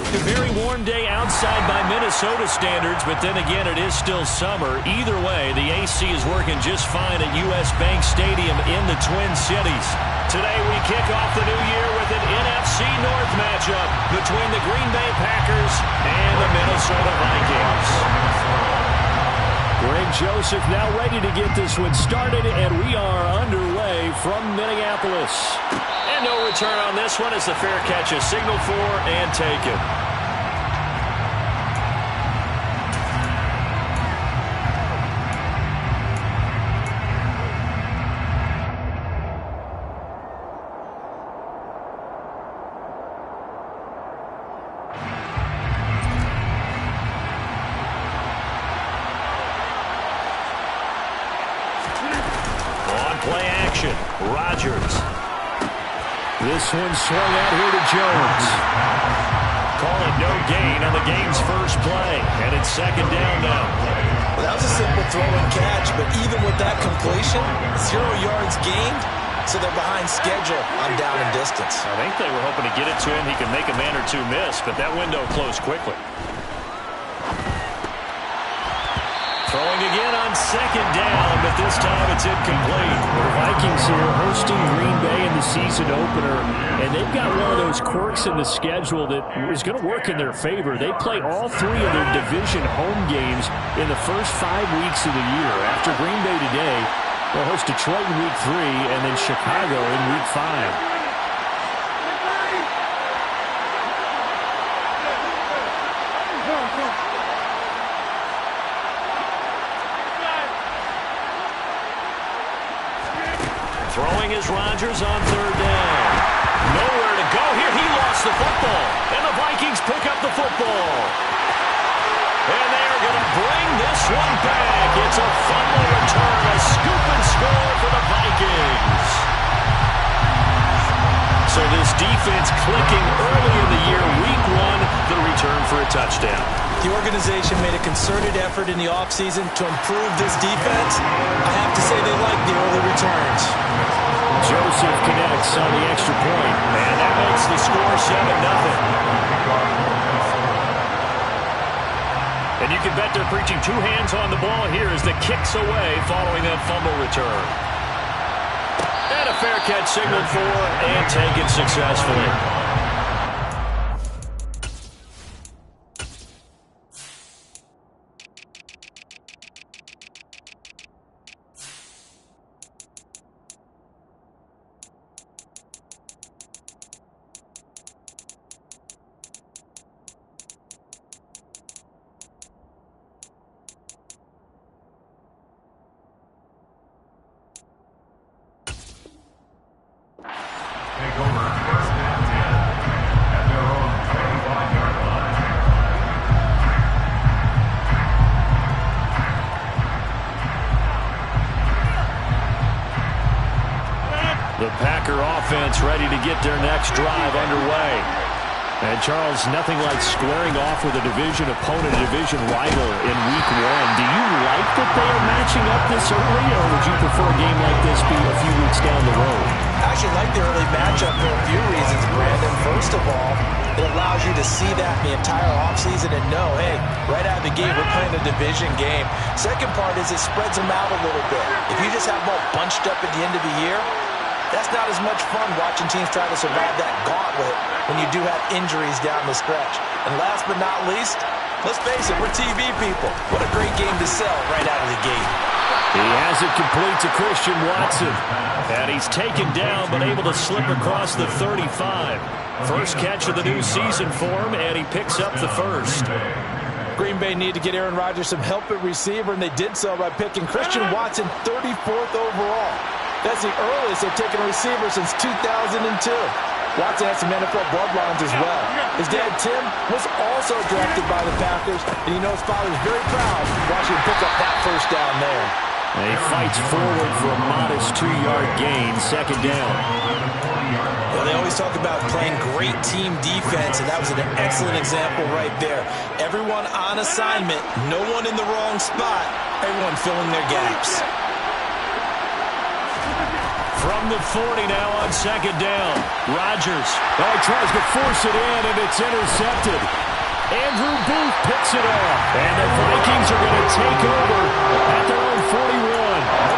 A very warm day outside by Minnesota standards, but then again, it is still summer. Either way, the AC is working just fine at U.S. Bank Stadium in the Twin Cities. Today, we kick off the new year with an NFC North matchup between the Green Bay Packers and the Minnesota Vikings. Greg Joseph now ready to get this one started, and we are underway from Minneapolis. And no return on this one as the fair catch is signaled for and taken. Play action. Rodgers. This one swung out here to Jones. Call it no gain on the game's first play. And it's second down now. Well, that was a simple throw and catch, but even with that completion, 0 yards gained, so they're behind schedule on down and distance. I think they were hoping to get it to him. He could make a man or two miss, but that window closed quickly. Throwing again on second down, but this time it's incomplete. The Vikings here hosting Green Bay in the season opener, and they've got one of those quirks in the schedule that is going to work in their favor. They play all 3 of their division home games in the first 5 weeks of the year. After Green Bay today, they'll host Detroit in week 3 and then Chicago in week 5. Throwing is Rodgers on third down. Nowhere to go here. He lost the football. And the Vikings pick up the football. And they are going to bring this one back. It's a fumble return. A scoop and score for the Vikings. So this defense clicking early in the year. Week 1, the return for a touchdown. The organization made a concerted effort in the offseason to improve this defense. I have to say they like the early returns. Joseph connects on the extra point. And that makes the score 7-0. And you can bet they're preaching 2 hands on the ball here as the kick's away following that fumble return. And a fair catch signaled for and taken successfully. The Packer offense ready to get their next drive underway. And Charles, nothing like squaring off with a division opponent, a division rival in week 1. Do you like that they are matching up this early, or would you prefer a game like this be a few weeks down the road? I actually like the early matchup for a few reasons, Brandon. First of all, it allows you to see that the entire offseason and know, hey, right out of the gate, we're playing a division game. Second part is it spreads them out a little bit. If you just have them all bunched up at the end of the year, that's not as much fun watching teams try to survive that gauntlet when you do have injuries down the stretch. And last but not least, let's face it, we're TV people. What a great game to sell right out of the gate. He has it complete to Christian Watson. And he's taken down but able to slip across the 35. First catch of the new season for him, and he picks up the first. Green Bay need to get Aaron Rodgers some help at receiver, and they did so by picking Christian Watson 34th overall. That's the earliest they've taken a receiver since 2002. Watson has some NFL bloodlines as well. His dad, Tim, was also drafted by the Packers, and you know his father's very proud watching him pick up that first down there. And he fights forward for a modest 2-yard gain, second down. Well, they always talk about playing great team defense, and that was an excellent example right there. Everyone on assignment, no one in the wrong spot, everyone filling their gaps. From the 40 now on second down. Rodgers. Oh, he tries to force it in, and it's intercepted. Andrew Booth picks it off. And the Vikings are going to take over at their own 41.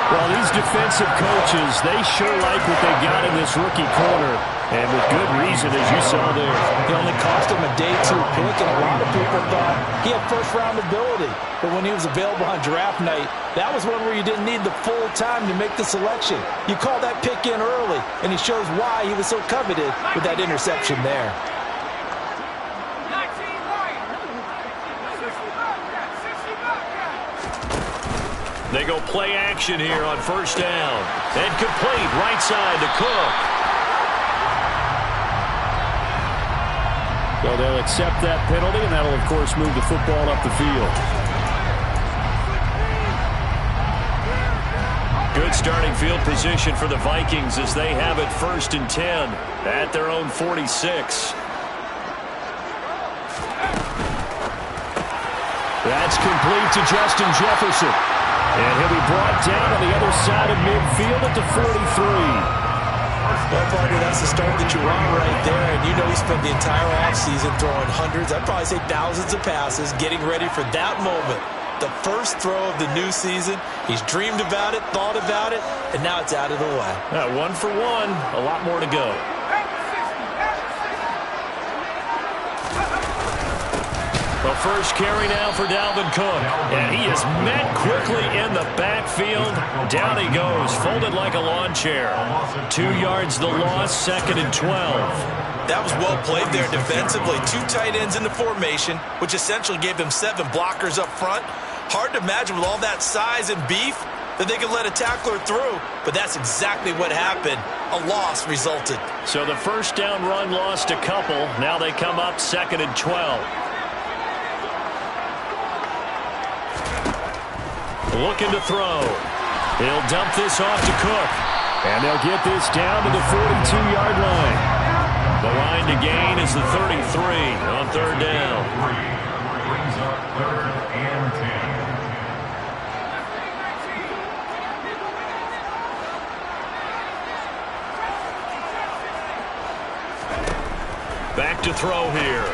Well, these defensive coaches, they sure like what they got in this rookie corner. And with good reason, as you saw there. It only cost him a day 2 pick, and a lot of people thought he had first-round ability. But when he was available on draft night, that was one where you didn't need the full time to make the selection. You call that pick in early, and he shows why he was so coveted with that interception there. They go play action here on first down. And complete right side to Cook. So they'll accept that penalty, and that'll, of course, move the football up the field. Good starting field position for the Vikings as they have it 1st and 10 at their own 46. That's complete to Justin Jefferson. And he'll be brought down on the other side of midfield at the 43. Well, partner, that's the start that you want right there. And you know he spent the entire offseason throwing hundreds, I'd probably say thousands of passes, getting ready for that moment. The first throw of the new season. He's dreamed about it, thought about it, and now it's out of the way. 1 for 1, a lot more to go. The first carry now for Dalvin Cook. And he is met quickly in the backfield. Down he goes, folded like a lawn chair. 2 yards the loss, 2nd and 12. That was well played there defensively. 2 tight ends in the formation, which essentially gave them 7 blockers up front. Hard to imagine with all that size and beef that they could let a tackler through, but that's exactly what happened. A loss resulted. So the first down run lost a couple. Now they come up 2nd and 12. Looking to throw. He'll dump this off to Cook. And they'll get this down to the 42-yard line. The line to gain is the 33 on 3rd down. Brings up 3rd and 10. Back to throw here.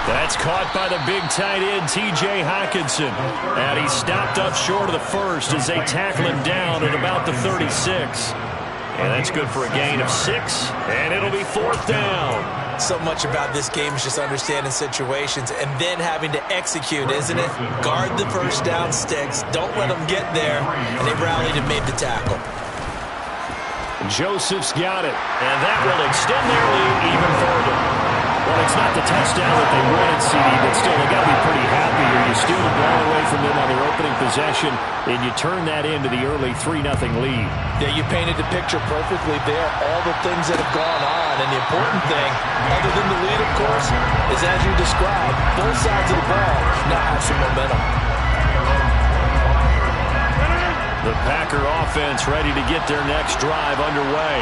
That's caught by the big tight end, T.J. Hockenson. And he stopped up short of the first as they tackle him down at about the 36. And that's good for a gain of 6. And it'll be 4th down. So much about this game is just understanding situations and then having to execute, isn't it? Guard the first down sticks. Don't let them get there. And they rallied and made the tackle. Joseph's got it. And that will extend their lead even further. Well, it's not the touchdown that they wanted, CD, but still, they got to be pretty happy here. You steal the ball away from them on their opening possession, and you turn that into the early 3-0 lead. Yeah, you painted the picture perfectly there. All the things that have gone on, and the important thing, other than the lead, of course, is as you described, both sides of the ball now have some momentum. The Packer offense ready to get their next drive underway.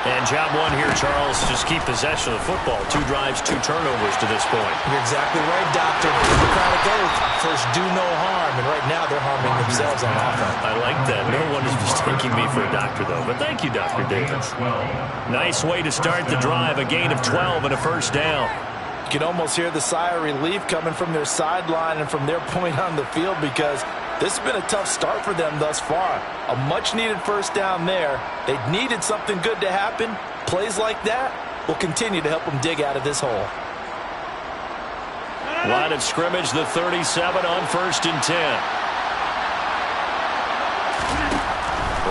And job 1 here, Charles, just keep possession of the football. 2 drives, 2 turnovers to this point. You're exactly right, Doctor. Hippocratic oath. First, do no harm. And right now, they're harming themselves on offense. I like that. No one is mistaking me for a doctor, though. But thank you, Dr. Davis. Nice way to start the drive. A gain of 12 and a first down. You can almost hear the sigh of relief coming from their sideline and from their point on the field because this has been a tough start for them thus far. A much-needed first down there. They needed something good to happen. Plays like that will continue to help them dig out of this hole. Line of scrimmage, the 37 on 1st and 10.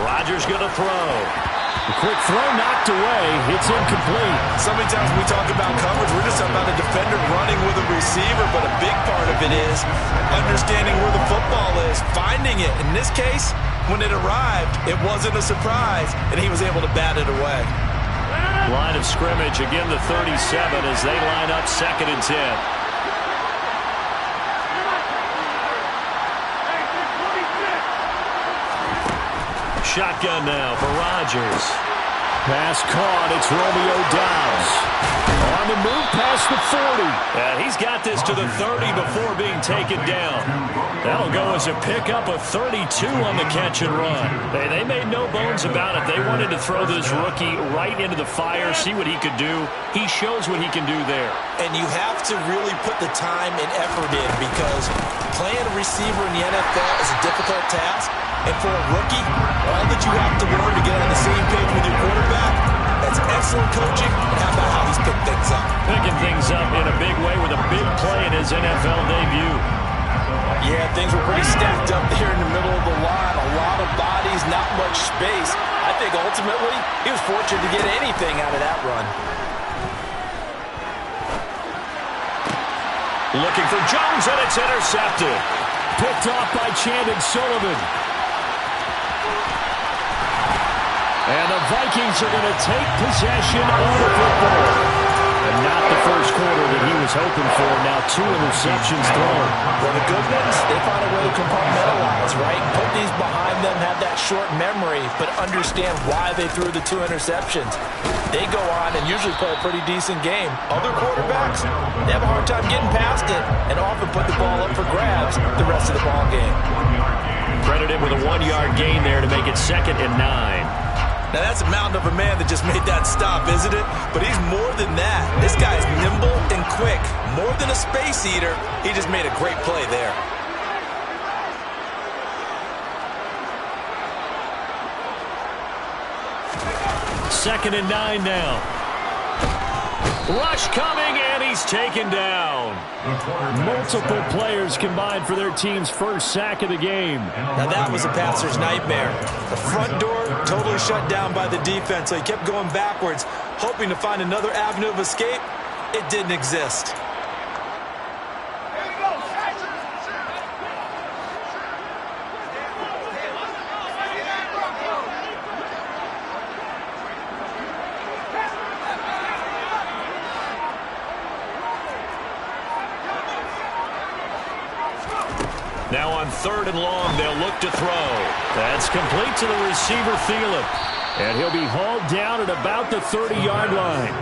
Rodgers going to throw. A quick throw knocked away. It's incomplete. So many times we talk about coverage, we're just talking about a defender running with a receiver, but a big part of it is understanding where the football is, finding it. In this case, when it arrived, it wasn't a surprise, and he was able to bat it away. Line of scrimmage, again the 37 as they line up 2nd and 10. Shotgun now for Rodgers. Pass caught. It's Romeo Doubs. On on the move past the 40. He's got this to the 30 before being taken down. That'll go as a pickup of 32 on the catch and run. They made no bones about it. They wanted to throw this rookie right into the fire, see what he could do. He shows what he can do there. And you have to really put the time and effort in, because playing a receiver in the NFL is a difficult task. And for a rookie, all that you have to learn to get on the same page with your quarterback, that's excellent coaching. And how about how he's picked things up? Picking things up in a big way with a big play in his NFL debut. Yeah, things were pretty stacked up there in the middle of the line. A lot of bodies, not much space. I think ultimately he was fortunate to get anything out of that run. Looking for Jones, and it's intercepted. Picked off by Chandon Sullivan. And the Vikings are going to take possession of the football. And not the first quarter that he was hoping for. Now 2 interceptions thrown. Well, the good ones, they find a way to compartmentalize, right? Put these behind them, have that short memory, but understand why they threw the 2 interceptions. They go on and usually play a pretty decent game. Other quarterbacks, they have a hard time getting past it and often put the ball up for grabs the rest of the ball game. Credit him with a 1-yard gain there to make it 2nd and 9. Now, that's a mountain of a man that just made that stop, isn't it? But he's more than that. This guy's nimble and quick. More than a space eater, he just made a great play there. Second and 9 now. Rush coming, and he's taken down. Multiple players combined for their team's first sack of the game. Now that was a passer's nightmare. The front door totally shut down by the defense, so he kept going backwards, hoping to find another avenue of escape. It didn't exist. Now on 3rd and long, they'll look to throw. That's complete to the receiver, Thielen. And he'll be hauled down at about the 30-yard line.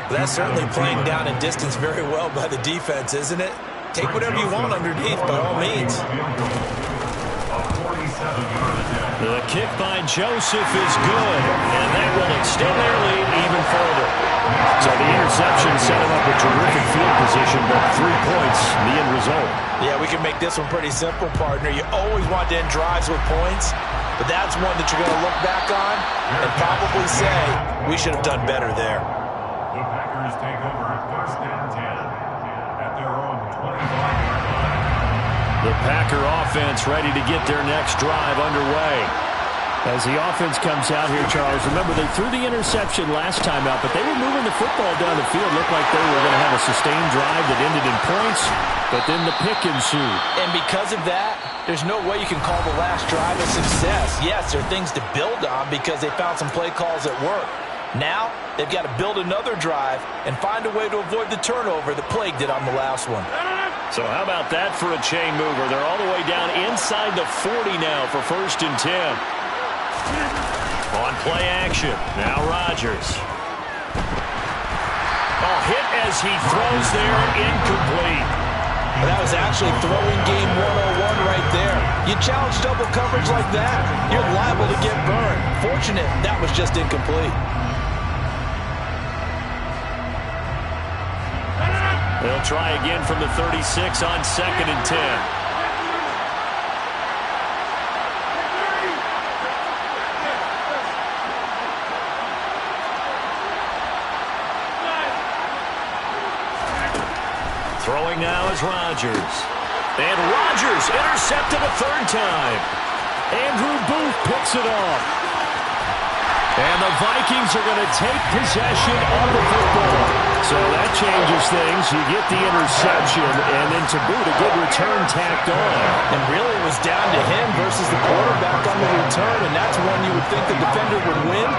That's certainly playing down in distance very well by the defense, isn't it? Take whatever you want underneath, by all means. The kick by Joseph is good, and that will extend their lead even further. So the interception set him up a terrific field position, but 3 points, the end result. Yeah, we can make this one pretty simple, partner. You always want to end drives with points, but that's one that you're going to look back on and probably say, we should have done better there. The Packers take over 1st and 10 at their own 25-yard line. The Packer offense ready to get their next drive underway. As the offense comes out here, Charles, remember they threw the interception last time out, but they were moving the football down the field. Looked like they were going to have a sustained drive that ended in points, but then the pick ensued. And because of that, there's no way you can call the last drive a success. Yes, there are things to build on because they found some play calls that work. Now, they've got to build another drive and find a way to avoid the turnover that plagued it on the last one. So how about that for a chain mover? They're all the way down inside the 40 now for 1st and 10. On play action, now Rodgers. Hit as he throws there, incomplete. That was actually throwing game 101 right there. You challenge double coverage like that, you're liable to get burned. Fortunate, that was just incomplete. They'll try again from the 36 on 2nd and 10. Throwing now is Rodgers. And Rodgers intercepted a 3rd time. Andrew Booth picks it off. And the Vikings are going to take possession of the football. So that changes things. You get the interception, and then to boot, a good return tacked on. And really it was down to him versus the quarterback on the return, and that's one you would think the defender would win.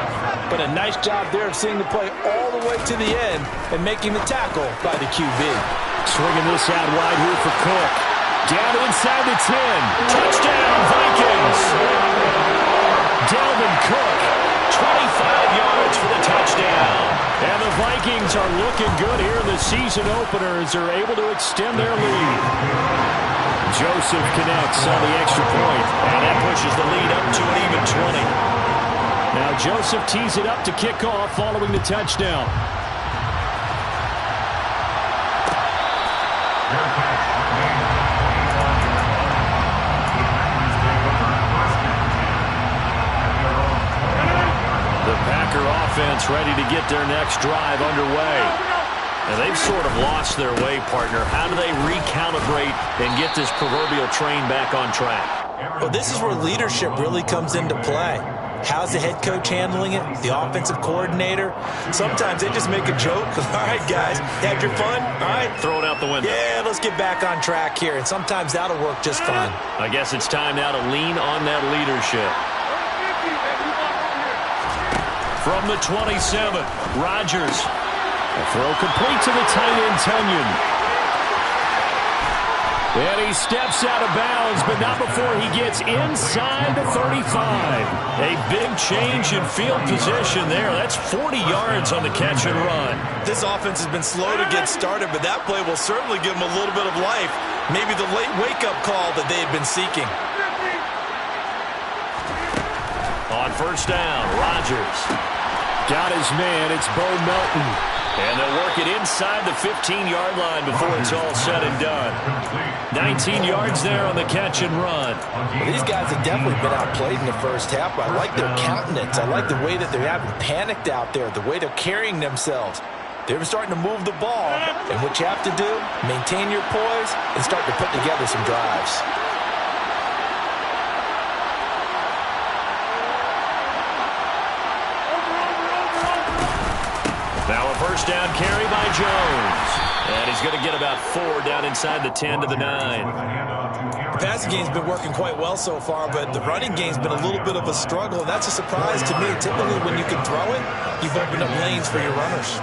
But a nice job there of seeing the play all the way to the end and making the tackle by the QB. Swinging this out wide here for Cook. Down inside the 10. Touchdown, Vikings. Dalvin Cook yards for the touchdown. And the Vikings are looking good here in the season opener as they're able to extend their lead. Joseph connects on the extra point. And that pushes the lead up to an even 20. Now Joseph tees it up to kick off following the touchdown. The Packer offense ready to get their next drive underway. And they've sort of lost their way, partner. How do they recalibrate and get this proverbial train back on track? Well, this is where leadership really comes into play. How's the head coach handling it? The offensive coordinator? Sometimes they just make a joke. All right, guys, had your fun? All right. Throw it out the window. Yeah, let's get back on track here. And sometimes that'll work just fine. I guess it's time now to lean on that leadership. From the 27, Rodgers. A throw complete to the tight end, Tunyon. And he steps out of bounds, but not before he gets inside the 35. A big change in field position there. That's 40 yards on the catch and run. This offense has been slow to get started, but that play will certainly give them a little bit of life. Maybe the late wake-up call that they had been seeking. On first down, Rodgers. Got his man. It's Bo Melton. And they'll work it inside the 15-yard line before it's all said and done. 19 yards there on the catch and run. Well, these guys have definitely been outplayed in the first half. I like their countenance. I like the way that they're having panicked out there, the way they're carrying themselves. They're starting to move the ball. And what you have to do, maintain your poise and start to put together some drives. Now a first down carry by Jones. And he's going to get about 4 down inside the 10 to the 9. The passing game's been working quite well so far, but the running game's been a little bit of a struggle, and that's a surprise to me. Typically, when you can throw it, you've opened up lanes for your runners.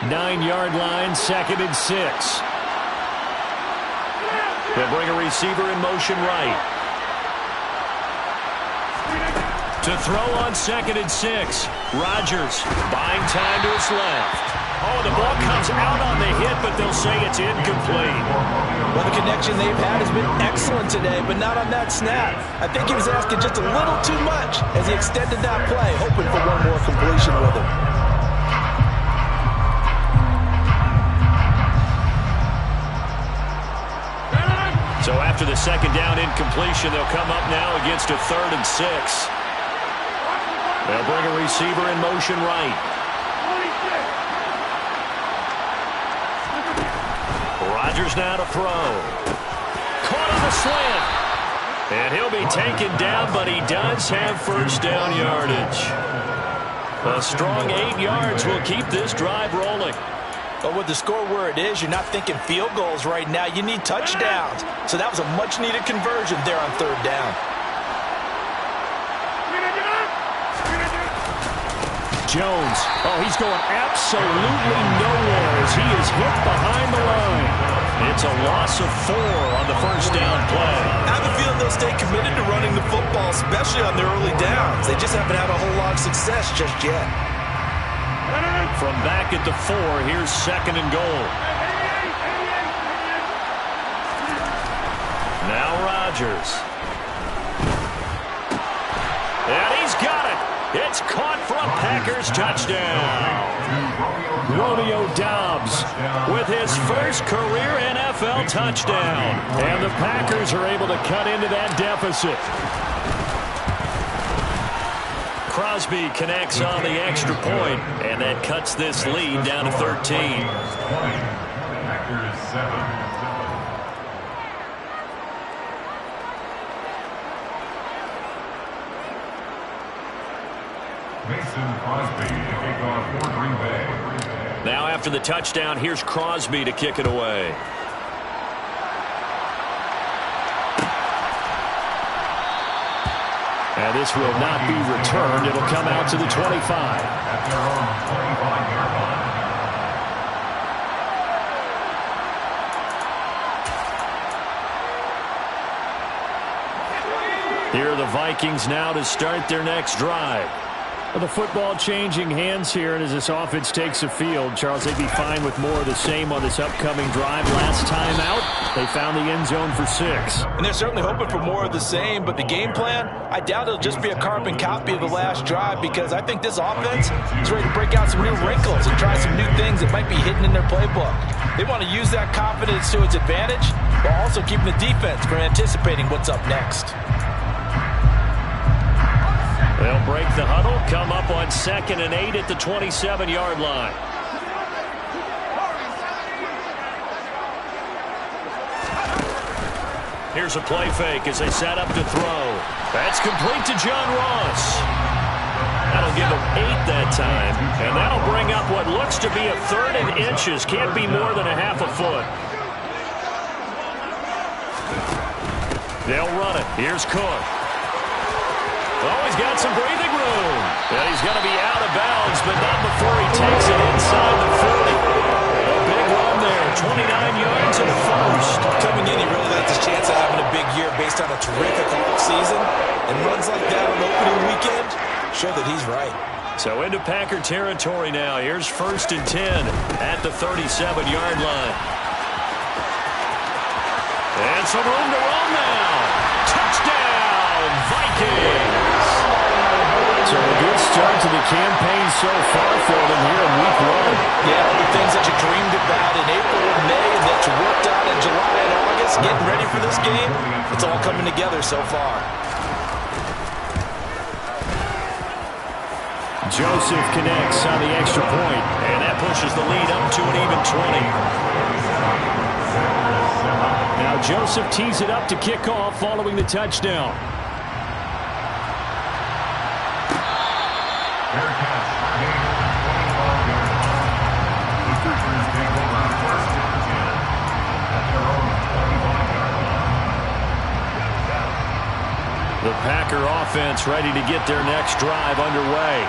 Nine-yard line, 2nd and 6. They'll bring a receiver in motion right. To throw on 2nd and 6. Rodgers buying time to his left. Oh, the ball comes out on the hit, but they'll say it's incomplete. Well, the connection they've had has been excellent today, but not on that snap. I think he was asking just a little too much as he extended that play, hoping for one more completion with him. So after the second down incompletion, they'll come up now against a 3rd and 6. They'll bring a receiver in motion right. Rodgers now to throw. Caught on the slant. And he'll be taken down, but he does have first down yardage. A strong 8 yards will keep this drive rolling. But with the score where it is, you're not thinking field goals right now. You need touchdowns. So that was a much-needed conversion there on 3rd down. Jones. Oh, he's going absolutely nowhere as he is hit behind the line. It's a loss of 4 on the first down play. I have a feeling they'll stay committed to running the football, especially on their early downs. They just haven't had a whole lot of success just yet. From back at the 4, here's 2nd and goal. Now Rodgers. And he's got it. It's caught for a Packers touchdown. Romeo Doubs with his first career NFL touchdown. And the Packers are able to cut into that deficit. Crosby connects on the extra point, and that cuts this lead down to 13. Packers 7. Mason Crosby to kick off for Green Bay. Now after the touchdown, here's Crosby to kick it away. And this will not be returned. It'll come out to the 25. At their own 25-yard line. Here are the Vikings now to start their next drive. Well, the football changing hands here, and as this offense takes the field, Charles, they'd be fine with more of the same on this upcoming drive. Last time out, they found the end zone for 6. And they're certainly hoping for more of the same, but the game plan, I doubt it'll just be a carbon copy of the last drive, because I think this offense is ready to break out some new wrinkles and try some new things that might be hidden in their playbook. They want to use that confidence to its advantage, while also keeping the defense from anticipating what's up next. They'll break the huddle, come up on 2nd and 8 at the 27-yard line. Here's a play fake as they set up to throw. That's complete to John Ross. That'll give him 8 that time, and that'll bring up what looks to be a 3rd and inches. Can't be more than a half a foot. They'll run it. Here's Cook. Oh, he's got some breathing room. And he's going to be out of bounds, but not before he takes it inside the 40. A big run there, 29 yards in the first. Coming in, he really liked his chance of having a big year based on a terrific offseason. And runs like that on opening weekend show that he's right. So into Packer territory now. Here's 1st and 10 at the 37-yard line. And some room to run now. Touchdown, Vikings. So a good start to the campaign so far for them here in week 1. Yeah, the things that you dreamed about in April and May and that you worked on in July and August, getting ready for this game, it's all coming together so far. Joseph connects on the extra point. And that pushes the lead up to an even 20. Now Joseph tees it up to kick off following the touchdown. The Packer offense ready to get their next drive underway.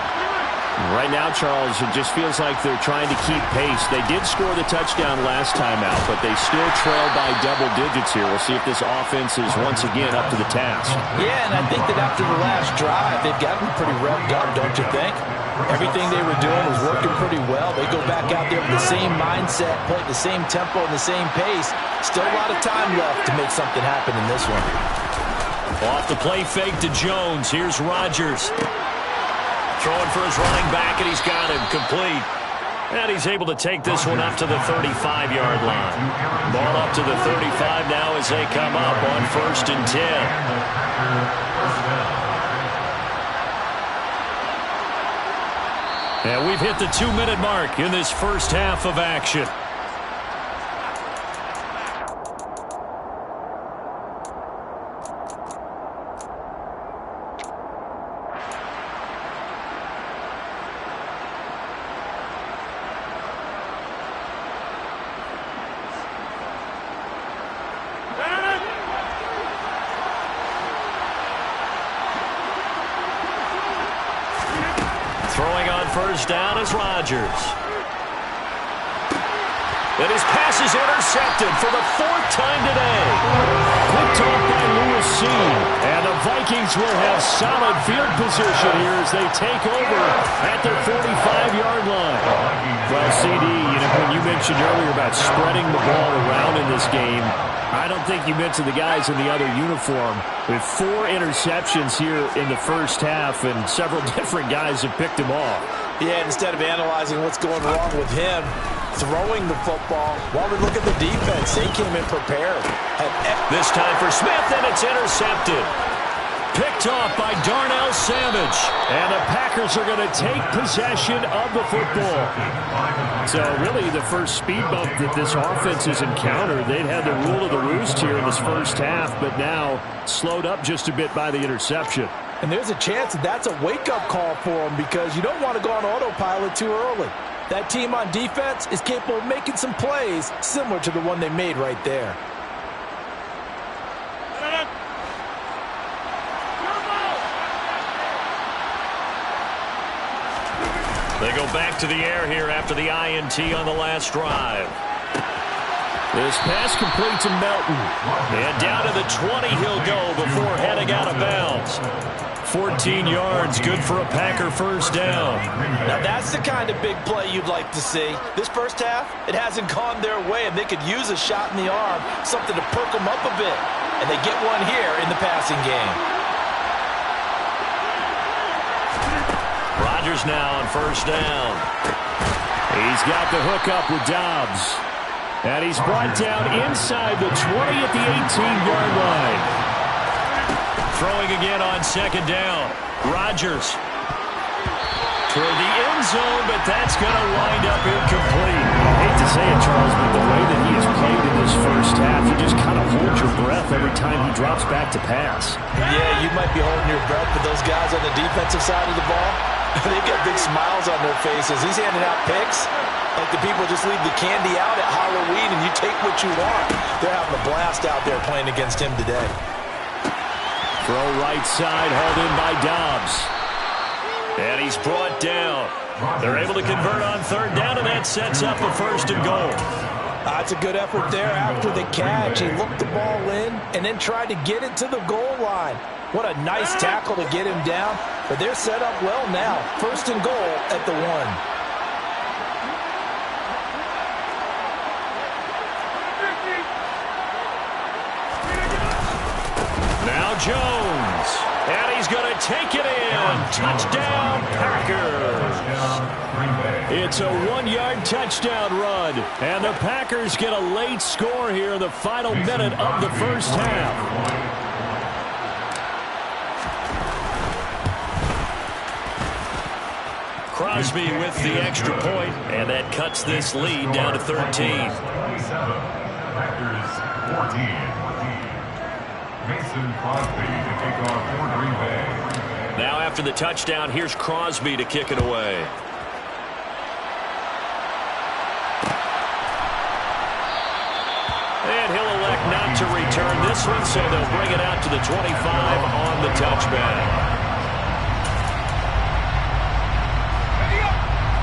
Right now, Charles, it just feels like they're trying to keep pace. They did score the touchdown last time out, but they still trail by double digits here. We'll see if this offense is once again up to the task. Yeah, and I think that after the last drive, they've got them pretty revved up, don't you think? Everything they were doing was working pretty well. They go back out there with the same mindset, play at the same tempo and the same pace. Still a lot of time left to make something happen in this one. Off the play fake to Jones. Here's Rodgers. Throwing for his running back, and he's got him complete. And he's able to take this one up to the 35-yard line. Ball up to the 35 now as they come up on 1st and 10. And we've hit the 2-minute mark in this first half of action. Throwing on 1st down is Rodgers. And his pass is intercepted for the 4th time today. Picked off by Lewis C. And the Vikings will have solid field position here as they take over at their 45-yard line. Well, CD, when you mentioned earlier about spreading the ball around in this game, I don't think you mentioned the guys in the other uniform. With 4 interceptions here in the first half, and several different guys have picked him off. Yeah, instead of analyzing what's going wrong with him, throwing the football, while we look at the defense, they came in prepared. This time for Smith, and it's intercepted. Picked off by Darnell Savage. And the Packers are going to take possession of the football. So really the first speed bump that this offense has encountered, they'd had the rule of the roost here in this first half, but now slowed up just a bit by the interception. And there's a chance that that's a wake-up call for them, because you don't want to go on autopilot too early. That team on defense is capable of making some plays similar to the one they made right there. They go back to the air here after the INT on the last drive. This pass complete to Melton. And down to the 20 he'll go before heading out of bounds. 14 yards, good for a Packer first down. Now that's the kind of big play you'd like to see. This first half, it hasn't gone their way, and they could use a shot in the arm, something to perk them up a bit. And they get one here in the passing game. Rodgers now on first down. He's got the hookup with Dobbs. And he's brought down inside the 20 at the 18-yard line. Throwing again on second down. Rodgers toward the end zone, but that's going to wind up incomplete. I hate to say it, Charles, but the way that he has played in this first half, you just kind of hold your breath every time he drops back to pass. Yeah, you might be holding your breath, but those guys on the defensive side of the ball, they've got big smiles on their faces. He's handing out picks like the people just leave the candy out at Halloween and you take what you want. They're having a blast out there playing against him today. Throw right side, hauled in by Dobbs. And he's brought down. They're able to convert on third down, and that sets up a first and goal. That's a good effort there after the catch. He looked the ball in and then tried to get it to the goal line. What a nice tackle to get him down. But they're set up well now. First and goal at the 1. Now Jones. And he's going to take it in. Touchdown, Packers. It's a 1-yard touchdown run. And the Packers get a late score here in the final minute of the first half. Crosby with the extra point, and that cuts this lead down to 13. Packers 14. Mason Crosby to kick off for Green Bay. Now after the touchdown, here's Crosby to kick it away. And he'll elect not to return this one, so they'll bring it out to the 25 on the touchback.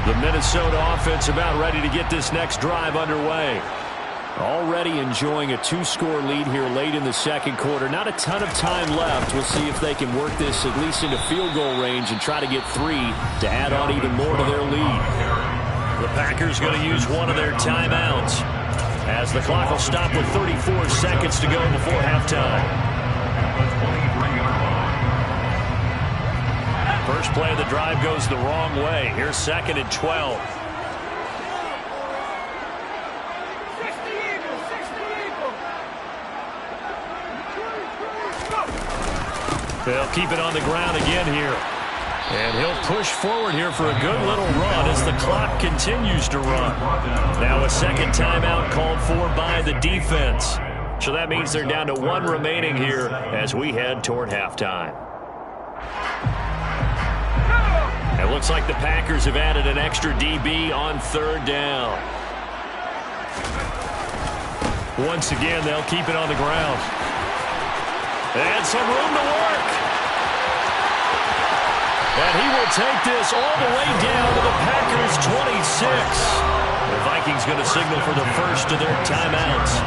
The Minnesota offense about ready to get this next drive underway. Already enjoying a 2-score lead here late in the second quarter. Not a ton of time left. We'll see if they can work this at least into field goal range and try to get 3 to add on even more to their lead. The Packers going to use one of their timeouts as the clock will stop with 34 seconds to go before halftime. First play of the drive goes the wrong way. Here's second and 12. They'll keep it on the ground again here. And he'll push forward here for a good little run as the clock continues to run. Now a second timeout called for by the defense. So that means they're down to 1 remaining here as we head toward halftime. It looks like the Packers have added an extra DB on third down. Once again, they'll keep it on the ground. And some room to work. And he will take this all the way down to the Packers' 26. The Vikings going to signal for the first of their timeouts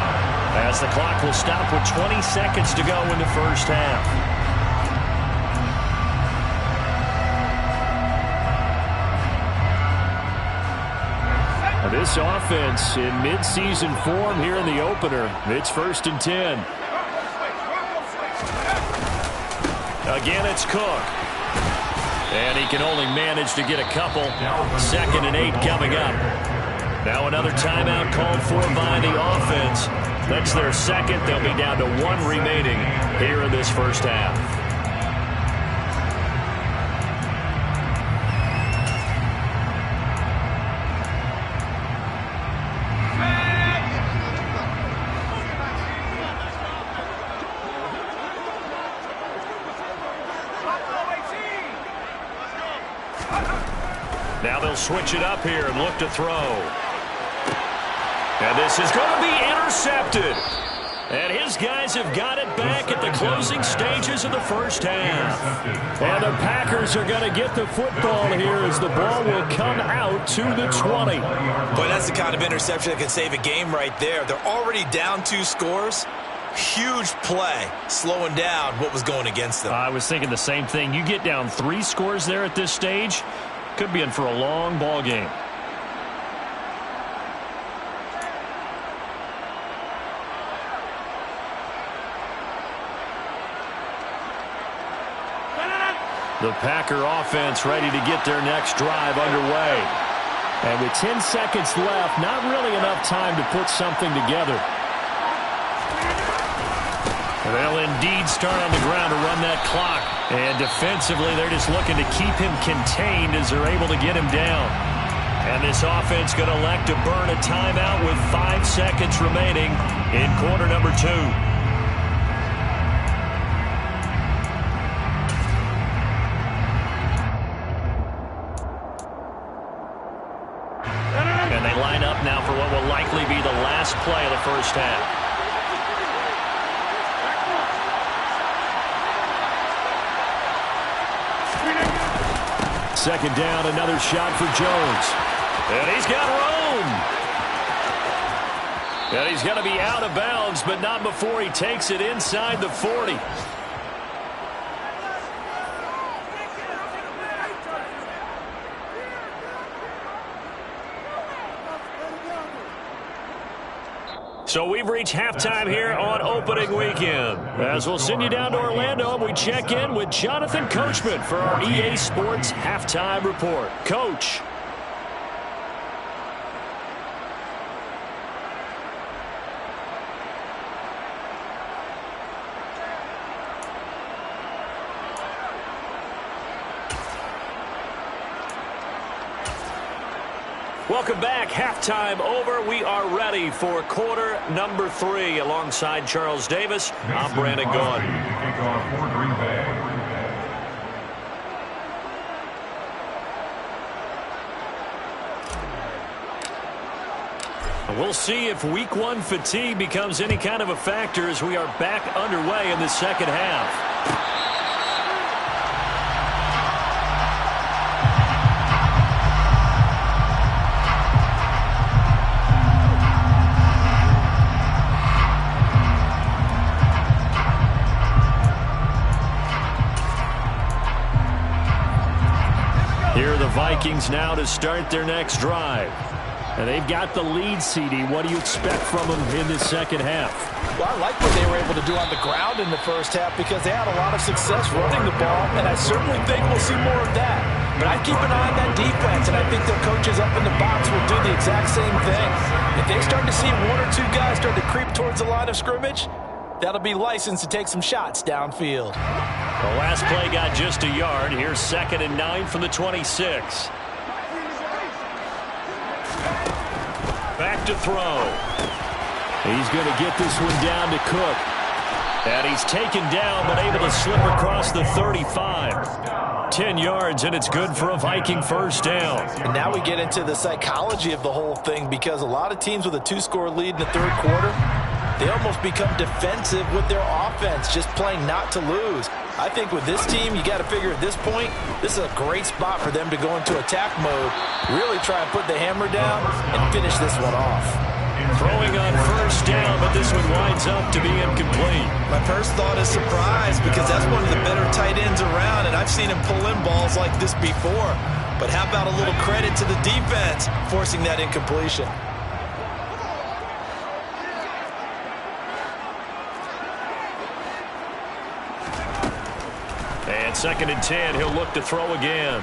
as the clock will stop with 20 seconds to go in the first half. This offense in midseason form here in the opener. It's 1st and 10. Again, it's Cook. And he can only manage to get a couple. 2nd and 8 coming up. Now another timeout called for by the offense. That's their second. They'll be down to 1 remaining here in this first half. Now they'll switch it up here and look to throw. And this is going to be intercepted. And his guys have got it back at the closing stages of the first half. And the Packers are going to get the football here as the ball will come out to the 20. Boy, that's the kind of interception that can save a game right there. They're already down 2 scores. Huge play, slowing down what was going against them. I was thinking the same thing. You get down 3 scores there at this stage, could be in for a long ball game. The Packer offense ready to get their next drive underway. And with 10 seconds left, not really enough time to put something together. They'll indeed start on the ground to run that clock. And defensively, they're just looking to keep him contained as they're able to get him down. And this offense going to elect to burn a timeout with 5 seconds remaining in quarter number 2. And they line up now for what will likely be the last play of the first half. Second down, another shot for Jones. And he's got room. And he's going to be out of bounds, but not before he takes it inside the 40. So we've reached halftime here on opening weekend. As we'll send you down to Orlando, we check in with Jonathan Coachman for our EA Sports Halftime Report. Coach. Welcome back. Halftime over. We are ready for quarter number 3. Alongside Charles Davis, I'm Brandon Gaughan. We'll see if week 1 fatigue becomes any kind of a factor as we are back underway in the second half. Here are the Vikings now to start their next drive. And they've got the lead, CD. What do you expect from them in the second half? Well, I like what they were able to do on the ground in the first half because they had a lot of success running the ball, and I certainly think we'll see more of that. But I keep an eye on that defense, and I think their coaches up in the box will do the exact same thing. If they start to see 1 or 2 guys start to creep towards the line of scrimmage, that'll be licensed to take some shots downfield. The last play got just a yard. Here's 2nd and 9 from the 26. Back to throw. He's going to get this one down to Cook. And he's taken down but able to slip across the 35. 10 yards, and it's good for a Viking first down. And now we get into the psychology of the whole thing because a lot of teams with a 2-score lead in the third quarter, they almost become defensive with their offense, just playing not to lose. I think with this team, you got to figure at this point, this is a great spot for them to go into attack mode, really try and put the hammer down and finish this one off. Throwing on first down, but this one winds up to be incomplete. My first thought is surprise because that's one of the better tight ends around, and I've seen him pull in balls like this before. But how about a little credit to the defense forcing that incompletion? And 2nd and 10, he'll look to throw again.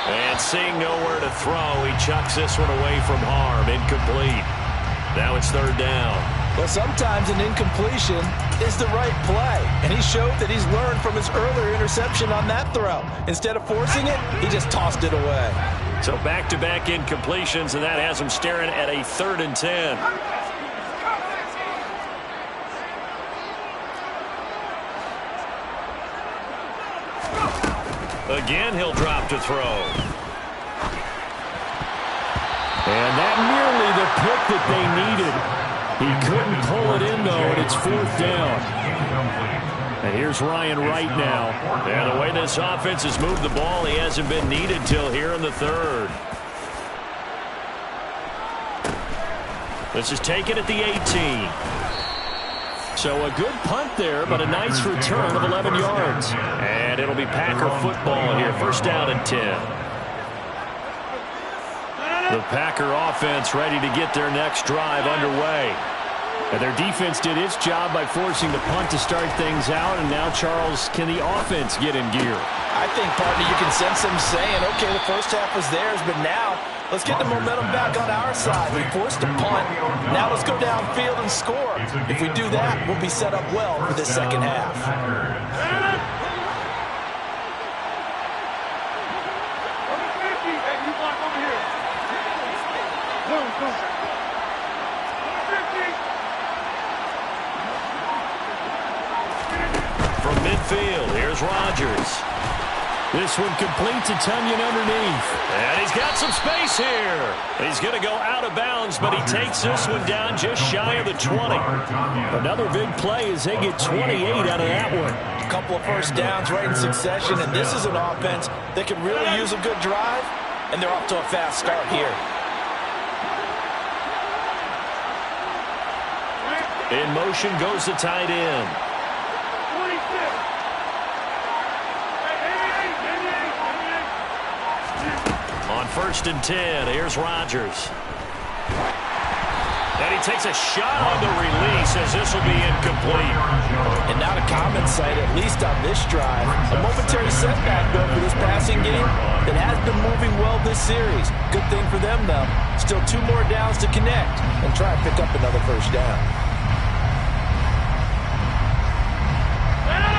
And seeing nowhere to throw, he chucks this one away from harm. Incomplete. Now it's 3rd down. Well, sometimes an incompletion is the right play. And he showed that he's learned from his earlier interception on that throw. Instead of forcing it, he just tossed it away. So back-to-back incompletions, and that has him staring at a 3rd and 10. Again, he'll drop to throw. And that nearly the pick that they needed. He couldn't pull it in, though, and it's 4th down. And here's Ryan Wright now. Yeah, the way this offense has moved the ball, he hasn't been needed till here in the 3rd. This is taken at the 18. So a good punt there, but a nice return of 11 yards. And it'll be Packer football here. 1st down and 10. The Packer offense ready to get their next drive underway. And their defense did its job by forcing the punt to start things out. And now, Charles, can the offense get in gear? I think, partner, you can sense them saying, okay, the first half was theirs, but now let's get the momentum back on our side. We forced a punt. Now let's go downfield and score. If we do that, we'll be set up well for the second half. From midfield, here's Rodgers. This one complete to Tunyon underneath. And he's got some space here. He's going to go out of bounds, but he takes this one down just shy of the 20. Another big play as they get 28 out of that one. A couple of first downs right in succession, and this is an offense that can really use a good drive, and they're off to a fast start here. In motion goes the tight end. On 1st and 10, here's Rodgers. And he takes a shot on the release as this will be incomplete. And not a common sight, at least on this drive. A momentary setback, though, for this passing game that has been moving well this series. Good thing for them, though. Still 2 more downs to connect and try to pick up another first down.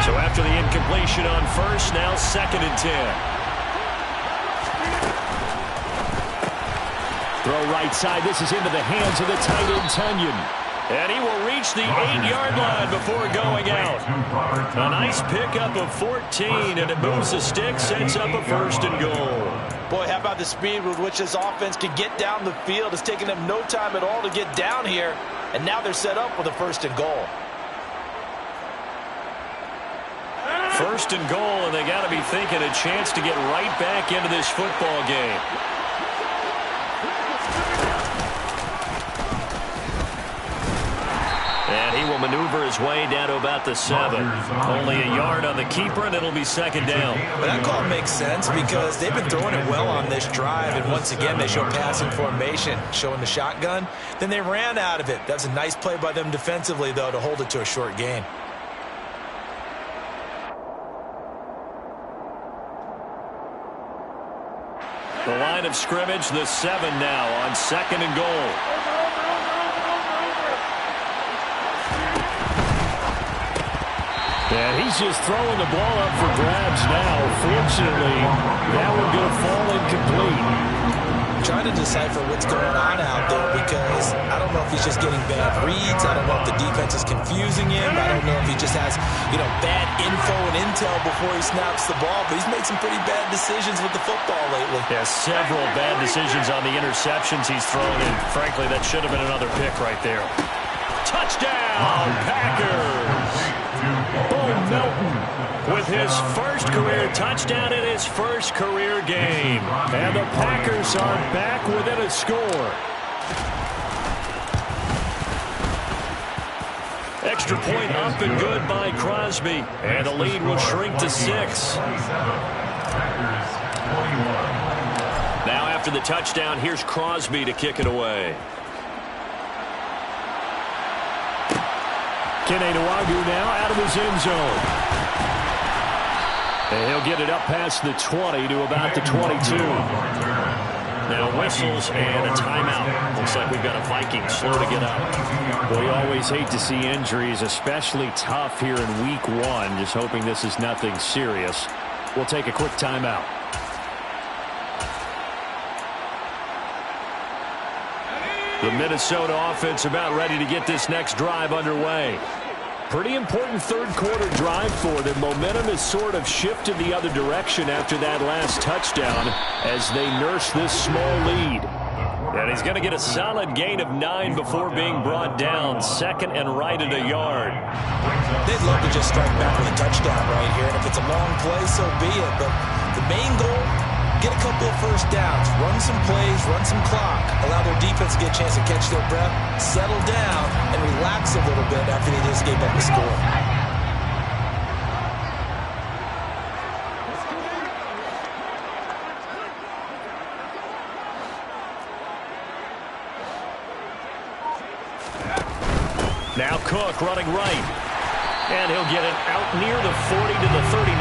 So after the incompletion on 1st, now 2nd and 10. Throw right side. This is into the hands of the tight end, Tunyon. And he will reach the 8-yard line before going out. A nice pickup of 14, and it moves the stick, sets up a 1st and goal. Boy, how about the speed with which this offense can get down the field? It's taken them no time at all to get down here, and now they're set up with a 1st and goal. 1st and goal, and they got to be thinking a chance to get right back into this football game. And he will maneuver his way down to about the 7. Only a yard on the keeper, and it'll be 2nd down. But that call makes sense because they've been throwing it well on this drive, and once again they show passing formation, showing the shotgun. Then they ran out of it. That's a nice play by them defensively, though, to hold it to a short gain. The line of scrimmage, the 7 now on 2nd and goal. And he's just throwing the ball up for grabs now. Fortunately, that one going to fall incomplete. I'm trying to decipher what's going on out there because I don't know if he's just getting bad reads. I don't know if the defense is confusing him. I don't know if he just has, bad info and intel before he snaps the ball. But he's made some pretty bad decisions with the football lately. Yeah, several bad decisions on the interceptions he's thrown, and frankly, that should have been another pick right there. Touchdown, Packers! Bo Melton with his first career touchdown in his first career game. And the Packers are back within a score. Extra point up and good by Crosby. And the lead will shrink to 6. Now after the touchdown, here's Crosby to kick it away. Kene Nwangwu now out of his end zone. And he'll get it up past the 20 to about the 22. Now whistles and a timeout. Looks like we've got a Viking slow to get up. Well, you always hate to see injuries, especially tough here in week 1. Just hoping this is nothing serious. We'll take a quick timeout. The Minnesota offense about ready to get this next drive underway. Pretty important third quarter drive for them. Momentum has sort of shifted the other direction after that last touchdown as they nurse this small lead. And he's going to get a solid gain of 9 before being brought down. 2nd and right at a yard. They'd love to just strike back with a touchdown right here. And if it's a long play, so be it. But the main goal, get a couple of first downs, run some plays, run some clock, allow their defense to get a chance to catch their breath, settle down, and relax a little bit after they just gave up the score. Now Cook running right. And he'll get it out near the 40 to the 39.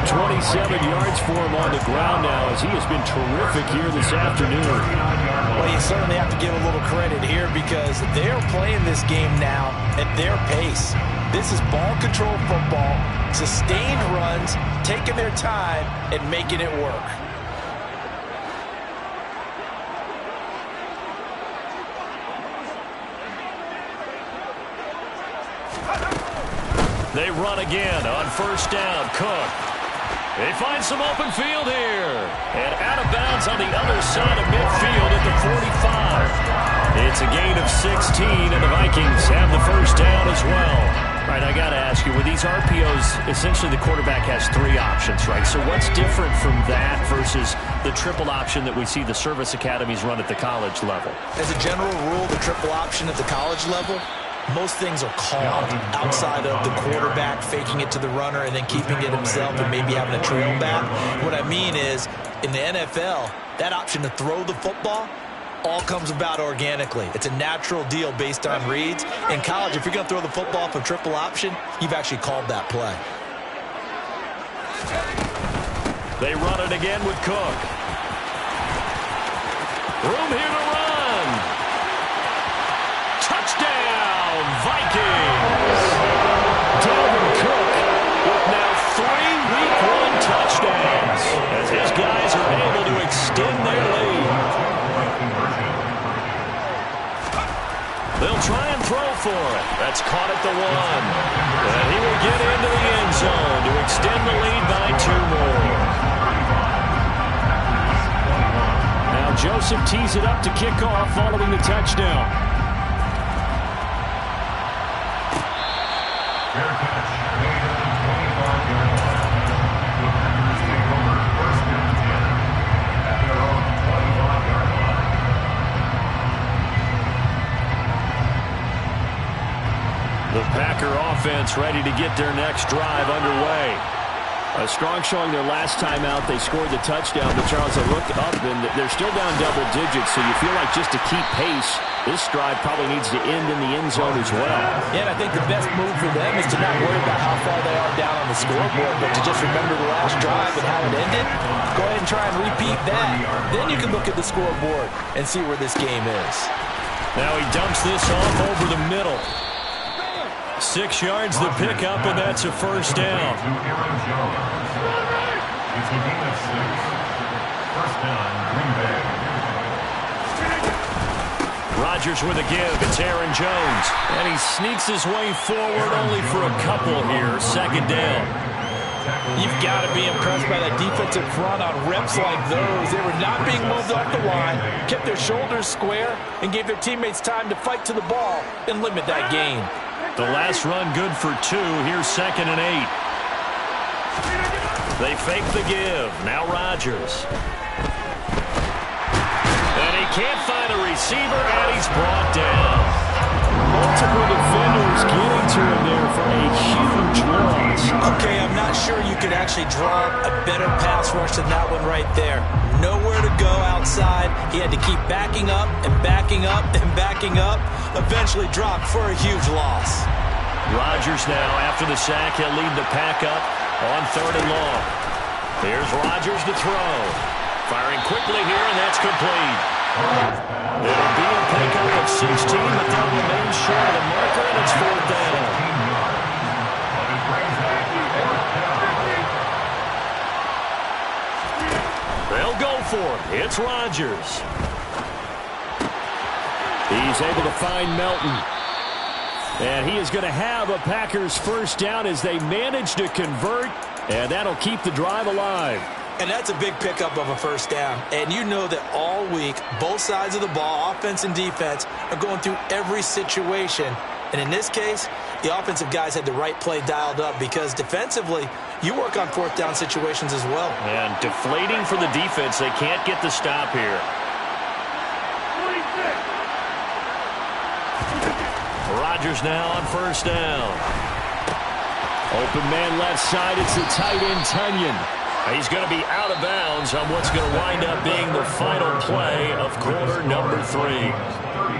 127 yards for him on the ground now as he has been terrific here this afternoon. Well, you certainly have to give a little credit here because they're playing this game now at their pace. This is ball control football, sustained runs, taking their time and making it work. They run again on first down. Cook. They find some open field here. And out of bounds on the other side of midfield at the 45. It's a gain of 16, and the Vikings have the first down as well. All right, I got to ask you, with these RPOs, essentially the quarterback has 3 options, right? So what's different from that versus the triple option that we see the service academies run at the college level? As a general rule, the triple option at the college level, most things are called outside of the quarterback faking it to the runner and then keeping it himself and maybe having a trail back. What I mean is, in the NFL, that option to throw the football all comes about organically. It's a natural deal based on reads. In college, if you're going to throw the football for triple option, you've actually called that play. They run it again with Cook. Room here to run. Touchdown, Vikings. Dalvin Cook with now 3 Week 1 touchdowns as his guys are able to extend their lead. They'll try and throw for it. That's caught at the 1. And he will get into the end zone to extend the lead by 2 more. Now Joseph tees it up to kick off following the touchdown. Fair catch. Made at the 25-yard line. The Packers take over first and 10 at their own 25-yard line. The Packer offense ready to get their next drive underway. A strong showing their last time out. They scored the touchdown, but Charles, I looked up, and they're still down double digits, so you feel like just to keep pace, this drive probably needs to end in the end zone as well. Yeah, and I think the best move for them is to not worry about how far they are down on the scoreboard, but to just remember the last drive and how it ended. Go ahead and try and repeat that. Then you can look at the scoreboard and see where this game is. Now he dumps this off over the middle. 6 yards the pickup, and that's a first down. To Aaron Jones. It's a gain of 6. First down, Green Bay. Rodgers with a give. It's Aaron Jones. And he sneaks his way forward only for a couple here. Second down. You've got to be impressed by that defensive front on reps like those. They were not being moved off the line, kept their shoulders square, and gave their teammates time to fight to the ball and limit that gain. The last run good for 2. Here's 2nd and 8. They fake the give. Now Rodgers. And he can't find a receiver, and he's brought down. Multiple defenders getting to him there for a huge loss. Okay, I'm not sure you could actually draw a better pass rush than that one right there. Nowhere to go outside. He had to keep backing up and backing up and backing up. Eventually dropped for a huge loss. Rodgers now, after the sack, he'll lead the pack up on 3rd and long. Here's Rodgers to throw. Firing quickly here, and that's complete. It'll be a pickup of 16, but they'll remain short of the marker, and it's 4th down. They'll go for it. It's Rodgers. He's able to find Melton. And he is going to have a Packers first down as they manage to convert, and that'll keep the drive alive. And that's a big pickup of a first down. And you know that all week, both sides of the ball, offense and defense, are going through every situation. And in this case, the offensive guys had the right play dialed up because defensively, you work on fourth down situations as well. And deflating for the defense. They can't get the stop here. Rodgers now on first down. Open man left side. It's the tight end, Tunyon. He's going to be out of bounds on what's going to wind up being the final play of quarter number 3.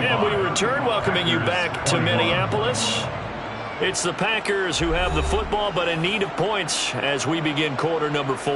And we return, welcoming you back to Minneapolis. It's the Packers who have the football, but in need of points as we begin quarter number 4.